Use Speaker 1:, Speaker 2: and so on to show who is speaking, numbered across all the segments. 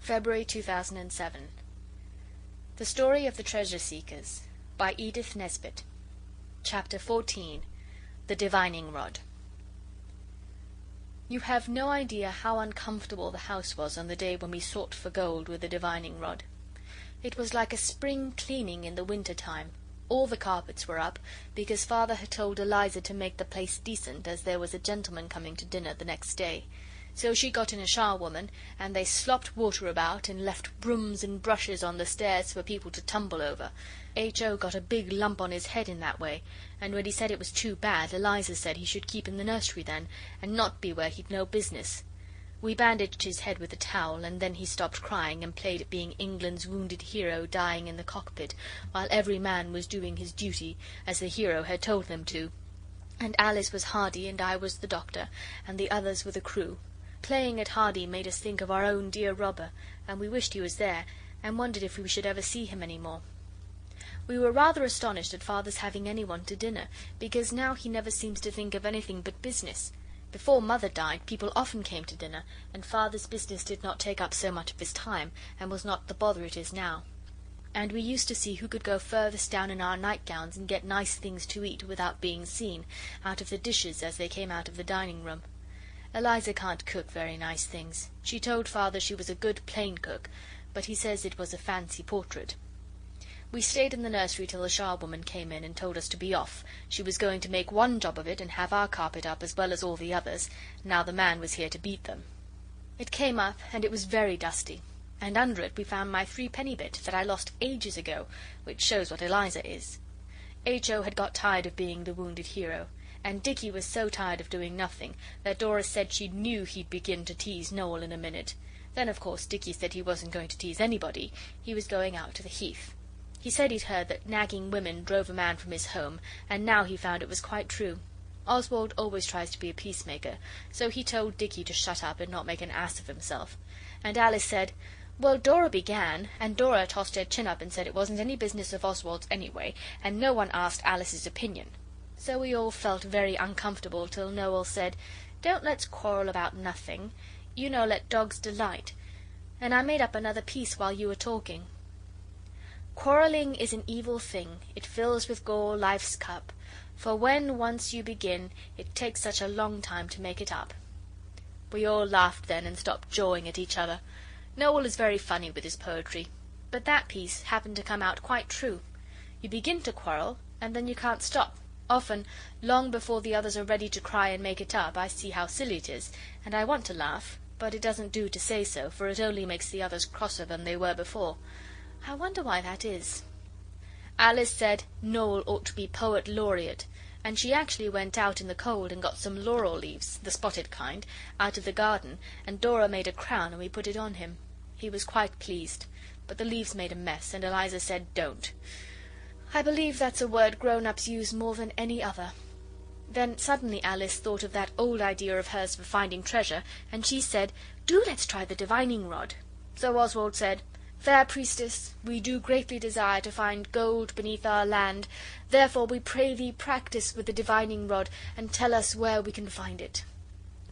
Speaker 1: February 2007. The Story of the Treasure Seekers by Edith Nesbit. Chapter 14. The Divining Rod. You have no idea how uncomfortable the house was on the day when we sought for gold with the divining rod. It was like a spring cleaning in the winter time. All the carpets were up, because Father had told Eliza to make the place decent, as there was a gentleman coming to dinner the next day. So she got in a charwoman, and they slopped water about, and left brooms and brushes on the stairs for people to tumble over. H.O. got a big lump on his head in that way, and when he said it was too bad, Eliza said he should keep in the nursery then, and not be where he'd no business. We bandaged his head with a towel, and then he stopped crying and played at being England's wounded hero dying in the cockpit, while every man was doing his duty, as the hero had told them to. And Alice was Hardy, and I was the doctor, and the others were the crew. Playing at Hardy made us think of our own dear robber, and we wished he was there, and wondered if we should ever see him any more. We were rather astonished at Father's having anyone to dinner, because now he never seems to think of anything but business. Before Mother died, people often came to dinner, and Father's business did not take up so much of his time, and was not the bother it is now. And we used to see who could go furthest down in our nightgowns and get nice things to eat without being seen, out of the dishes as they came out of the dining room. Eliza can't cook very nice things. She told Father she was a good plain cook, but he says it was a fancy portrait. We stayed in the nursery till the charwoman came in and told us to be off. She was going to make one job of it and have our carpet up as well as all the others, now the man was here to beat them. It came up, and it was very dusty, and under it we found my 3-penny bit that I lost ages ago, which shows what Eliza is. H.O. had got tired of being the wounded hero, and Dicky was so tired of doing nothing that Dora said she knew he'd begin to tease Noel in a minute. Then, of course, Dicky said he wasn't going to tease anybody, he was going out to the Heath. He said he'd heard that nagging women drove a man from his home, and now he found it was quite true. Oswald always tries to be a peacemaker, so he told Dicky to shut up and not make an ass of himself. And Alice said, well, Dora began, and Dora tossed her chin up and said it wasn't any business of Oswald's anyway, and no one asked Alice's opinion. So we all felt very uncomfortable till Noel said, don't let's quarrel about nothing, you know let dogs delight. And I made up another piece while you were talking. Quarrelling is an evil thing, it fills with gall life's cup, for when once you begin, it takes such a long time to make it up. We all laughed then and stopped jawing at each other. Noel is very funny with his poetry, but that piece happened to come out quite true. You begin to quarrel, and then you can't stop. Often, long before the others are ready to cry and make it up, I see how silly it is, and I want to laugh, but it doesn't do to say so, for it only makes the others crosser than they were before. I wonder why that is. Alice said Noel ought to be Poet Laureate, and she actually went out in the cold and got some laurel leaves, the spotted kind, out of the garden, and Dora made a crown and we put it on him. He was quite pleased, but the leaves made a mess, and Eliza said don't. I believe that's a word grown-ups use more than any other. Then suddenly Alice thought of that old idea of hers for finding treasure, and she said, do let's try the divining rod. So Oswald said, fair priestess, we do greatly desire to find gold beneath our land, therefore we pray thee practise with the divining rod, and tell us where we can find it.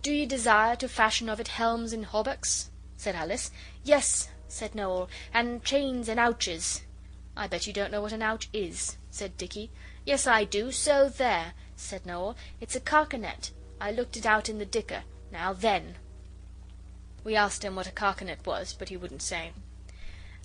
Speaker 1: Do ye desire to fashion of it helms and hauberks? Said Alice. Yes, said Noel, and chains and ouches. I bet you don't know what an ouch is, said Dicky. Yes, I do, so there, said Noel. It's a carcanet. I looked it out in the dicker. Now then. We asked him what a carcanet was, but he wouldn't say.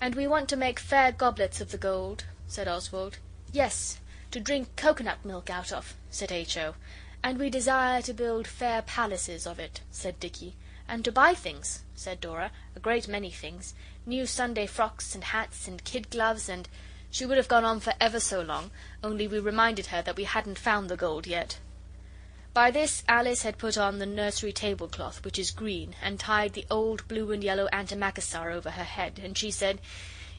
Speaker 1: And we want to make fair goblets of the gold, said Oswald. Yes, to drink coconut milk out of, said H.O. And we desire to build fair palaces of it, said Dicky. And to buy things, said Dora, a great many things, new Sunday frocks and hats and kid gloves, and she would have gone on for ever so long, only we reminded her that we hadn't found the gold yet. By this Alice had put on the nursery tablecloth, which is green, and tied the old blue and yellow antimacassar over her head, and she said,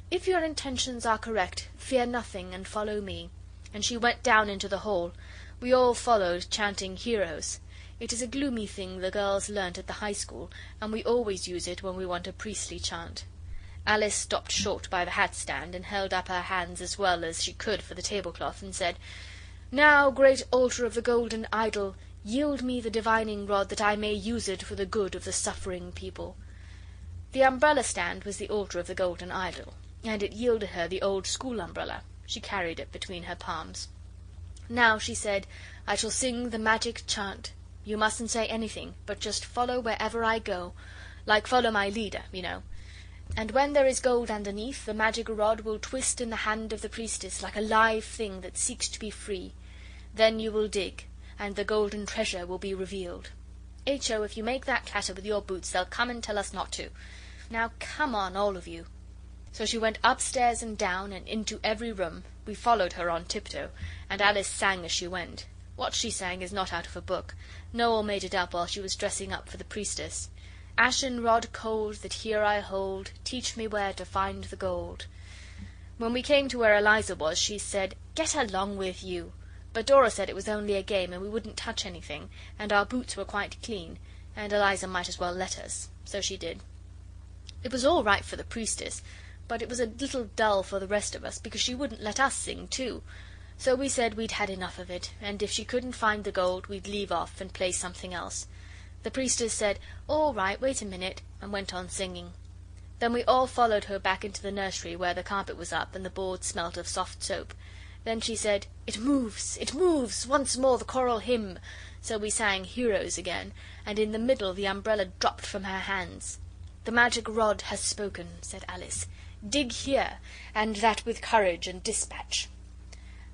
Speaker 1: if your intentions are correct, fear nothing and follow me. And she went down into the hall. We all followed, chanting heroes. It is a gloomy thing the girls learnt at the high school, and we always use it when we want a priestly chant. Alice stopped short by the hat-stand, and held up her hands as well as she could for the tablecloth, and said, now, great altar of the golden idol, yield me the divining rod, that I may use it for the good of the suffering people. The umbrella stand was the altar of the golden idol, and it yielded her the old school umbrella. She carried it between her palms. "Now," she said, "I shall sing the magic chant. You mustn't say anything, but just follow wherever I go, like follow my leader, you know. And when there is gold underneath, the magic rod will twist in the hand of the priestess like a live thing that seeks to be free. Then you will dig, and the golden treasure will be revealed. H.O., if you make that clatter with your boots, they'll come and tell us not to. Now come on, all of you." So she went upstairs and down and into every room. We followed her on tiptoe, and Alice sang as she went. What she sang is not out of a book. Noel made it up while she was dressing up for the priestess. "Ashen rod cold that here I hold, teach me where to find the gold." When we came to where Eliza was, she said, "Get along with you." But Dora said it was only a game and we wouldn't touch anything, and our boots were quite clean, and Eliza might as well let us. So she did. It was all right for the priestess, but it was a little dull for the rest of us, because she wouldn't let us sing too. So we said we'd had enough of it, and if she couldn't find the gold we'd leave off and play something else. The priestess said, "All right, wait a minute," and went on singing. Then we all followed her back into the nursery, where the carpet was up and the boards smelt of soft soap. Then she said, it moves, once more the choral hymn." So we sang Heroes again, and in the middle the umbrella dropped from her hands. "The magic rod has spoken," said Alice. "Dig here, and that with courage and dispatch."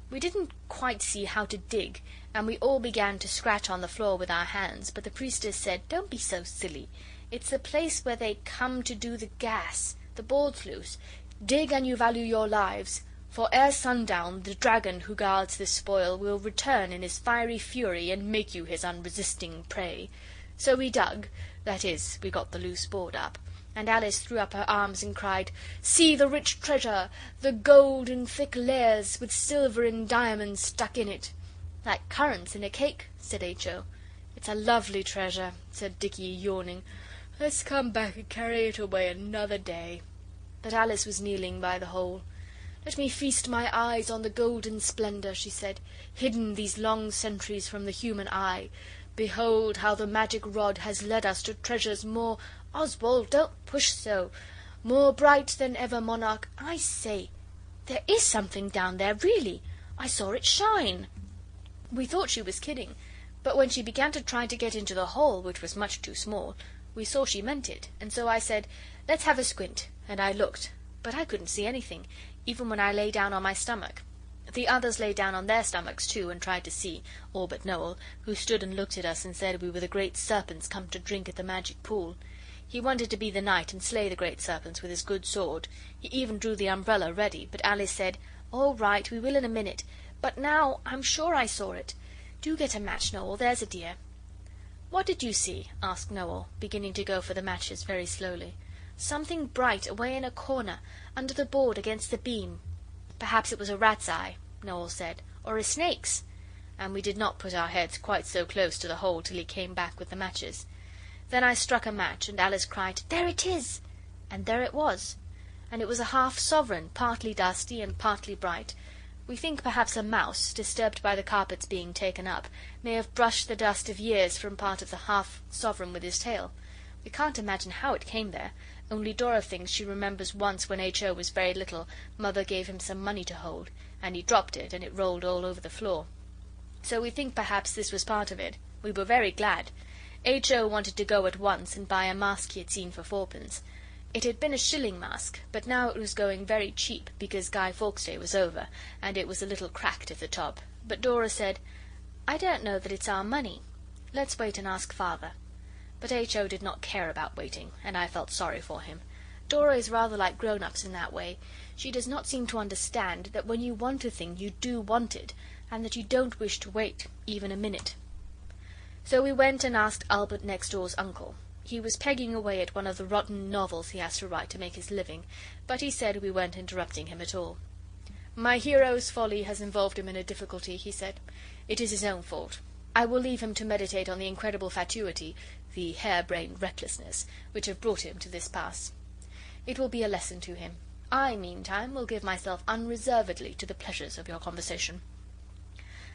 Speaker 1: We didn't quite see how to dig, and we all began to scratch on the floor with our hands, but the priestess said, "Don't be so silly. It's the place where they come to do the gas. The board's loose. Dig an you value your lives, for ere sundown the dragon who guards this spoil will return in his fiery fury and make you his unresisting prey." So we dug, that is, we got the loose board up, and Alice threw up her arms and cried, "See the rich treasure, the gold in thick layers, with silver and diamonds stuck in it." "Like currants in a cake," said H.O. "It's a lovely treasure," said Dicky, yawning. "Let's come back and carry it away another day." But Alice was kneeling by the hole. "Let me feast my eyes on the golden splendour," she said, "hidden these long centuries from the human eye. Behold how the magic rod has led us to treasures more—" "Oswald, don't push so." "More bright than ever monarch—" "I say, there is something down there, really. I saw it shine." We thought she was kidding, but when she began to try to get into the hole, which was much too small, we saw she meant it, and so I said, "Let's have a squint," and I looked, but I couldn't see anything, even when I lay down on my stomach. The others lay down on their stomachs too and tried to see, all but Noel, who stood and looked at us and said we were the great serpents come to drink at the magic pool. He wanted to be the knight and slay the great serpents with his good sword. He even drew the umbrella ready, but Alice said, "All right, we will in a minute, but now I'm sure I saw it. Do get a match, Noel, there's a dear." "What did you see?" asked Noel, beginning to go for the matches very slowly. "Something bright away in a corner, under the board against the beam." "Perhaps it was a rat's eye," Noel said, "or a snake's." And we did not put our heads quite so close to the hole till he came back with the matches. Then I struck a match, and Alice cried, "There it is!" And there it was. And it was a half sovereign, partly dusty and partly bright. We think perhaps a mouse, disturbed by the carpets being taken up, may have brushed the dust of years from part of the half sovereign with his tail. We can't imagine how it came there, only Dora thinks she remembers once when H.O. was very little, Mother gave him some money to hold, and he dropped it and it rolled all over the floor. So we think perhaps this was part of it. We were very glad. H.O. wanted to go at once and buy a mask he had seen for fourpence. It had been a shilling mask, but now it was going very cheap because Guy Fawkes Day was over, and it was a little cracked at the top. But Dora said, "I don't know that it's our money. Let's wait and ask Father." But H.O. did not care about waiting, and I felt sorry for him. Dora is rather like grown-ups in that way. She does not seem to understand that when you want a thing you do want it, and that you don't wish to wait even a minute. So we went and asked Albert next door's uncle. He was pegging away at one of the rotten novels he has to write to make his living, but he said we weren't interrupting him at all. "My hero's folly has involved him in a difficulty," he said. "It is his own fault. I will leave him to meditate on the incredible fatuity, the hare-brained recklessness, which have brought him to this pass. It will be a lesson to him. I, meantime, will give myself unreservedly to the pleasures of your conversation."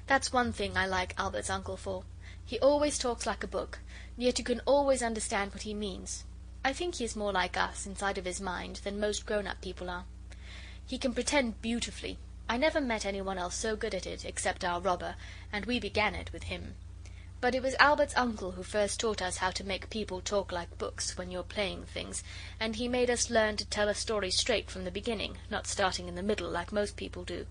Speaker 1: That's one thing I like Albert's uncle for. He always talks like a book, yet you can always understand what he means. I think he is more like us, inside of his mind, than most grown-up people are. He can pretend beautifully. I never met anyone else so good at it, except our robber, and we began it with him. But it was Albert's uncle who first taught us how to make people talk like books when you're playing things, and he made us learn to tell a story straight from the beginning, not starting in the middle like most people do.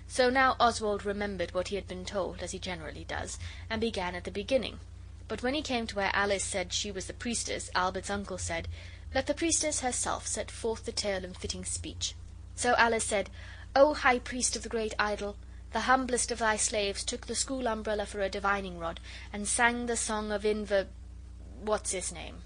Speaker 1: So now Oswald remembered what he had been told, as he generally does, and began at the beginning. But when he came to where Alice said she was the priestess, Albert's uncle said, "Let the priestess herself set forth the tale in fitting speech." So Alice said, "O high priest of the great idol, the humblest of thy slaves took the school umbrella for a divining rod, and sang the song of what's his name?"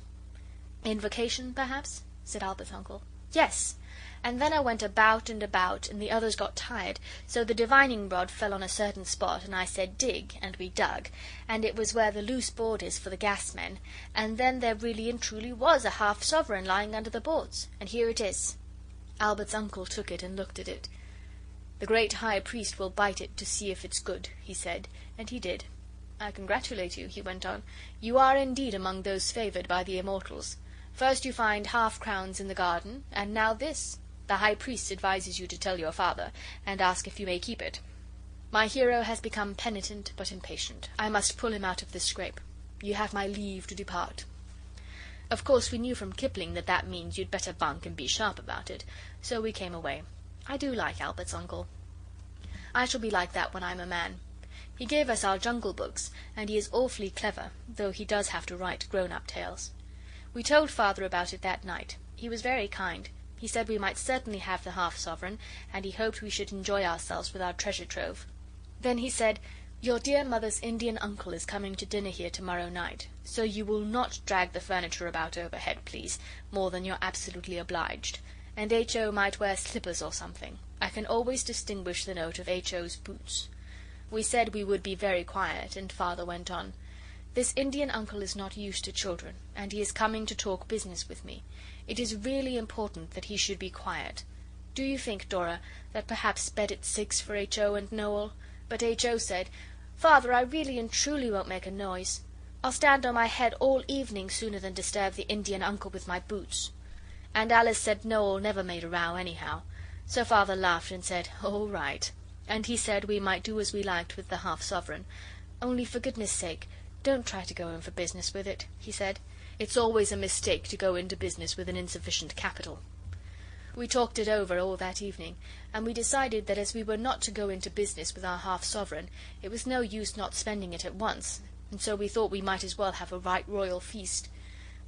Speaker 1: "Invocation, perhaps?" said Albert's uncle. "Yes. And then I went about and about, and the others got tired, so the divining rod fell on a certain spot, and I said, 'Dig,' and we dug, and it was where the loose board is for the gas men, and then there really and truly was a half sovereign lying under the boards, and here it is." Albert's uncle took it and looked at it. "The great high priest will bite it to see if it's good," he said, and he did. "I congratulate you," he went on. "You are indeed among those favoured by the immortals. First you find half-crowns in the garden, and now this. The high priest advises you to tell your father, and ask if you may keep it. My hero has become penitent but impatient. I must pull him out of this scrape. You have my leave to depart." Of course we knew from Kipling that that means you'd better bunk and be sharp about it, so we came away. I do like Albert's uncle. I shall be like that when I'm a man. He gave us our Jungle books, and he is awfully clever, though he does have to write grown-up tales. We told Father about it that night. He was very kind. He said we might certainly have the half-sovereign, and he hoped we should enjoy ourselves with our treasure trove. Then he said, "Your dear mother's Indian uncle is coming to dinner here to-morrow night, so you will not drag the furniture about overhead, please, more than you're absolutely obliged. And H.O. might wear slippers or something. I can always distinguish the note of H.O.'s boots." We said we would be very quiet, and Father went on. "This Indian uncle is not used to children, and he is coming to talk business with me. It is really important that he should be quiet. Do you think, Dora, that perhaps bed at 6 for H.O. and Noel?" But H.O. said, "Father, I really and truly won't make a noise. I'll stand on my head all evening sooner than disturb the Indian uncle with my boots." And Alice said Noel never made a row anyhow. So Father laughed and said, "All right." And he said we might do as we liked with the half-sovereign. "Only for goodness' sake, don't try to go in for business with it," he said. "It's always a mistake to go into business with an insufficient capital." We talked it over all that evening, and we decided that as we were not to go into business with our half-sovereign, it was no use not spending it at once, and so we thought we might as well have a right royal feast.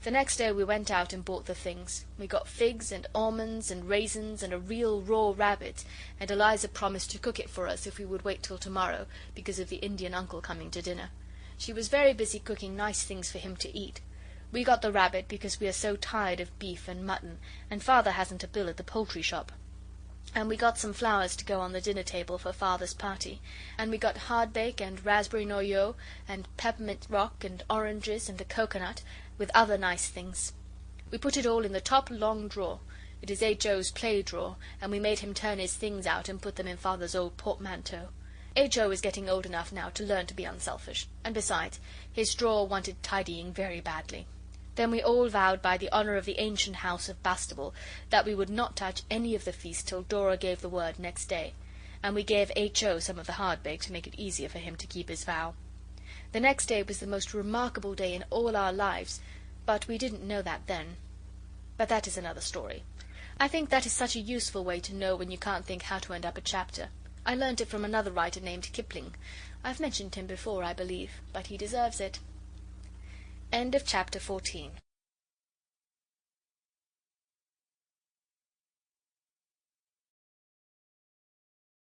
Speaker 1: The next day we went out and bought the things. We got figs and almonds and raisins and a real raw rabbit, and Eliza promised to cook it for us if we would wait till tomorrow, because of the Indian uncle coming to dinner. She was very busy cooking nice things for him to eat. We got the rabbit because we are so tired of beef and mutton, and Father hasn't a bill at the poultry shop. And we got some flowers to go on the dinner table for Father's party, and we got hardbake and raspberry noyeau and peppermint rock and oranges and a coconut, with other nice things. We put it all in the top long drawer. It is H.O.'s play drawer, and we made him turn his things out and put them in Father's old portmanteau. H.O. is getting old enough now to learn to be unselfish, and besides, his drawer wanted tidying very badly. Then we all vowed by the honour of the ancient house of Bastable that we would not touch any of the feast till Dora gave the word next day, and we gave H.O. some of the hardbake to make it easier for him to keep his vow. The next day was the most remarkable day in all our lives, but we didn't know that then. But that is another story. I think that is such a useful way to know when you can't think how to end up a chapter. I learnt it from another writer named Kipling. I've mentioned him before, I believe, but he deserves it. End of chapter 14.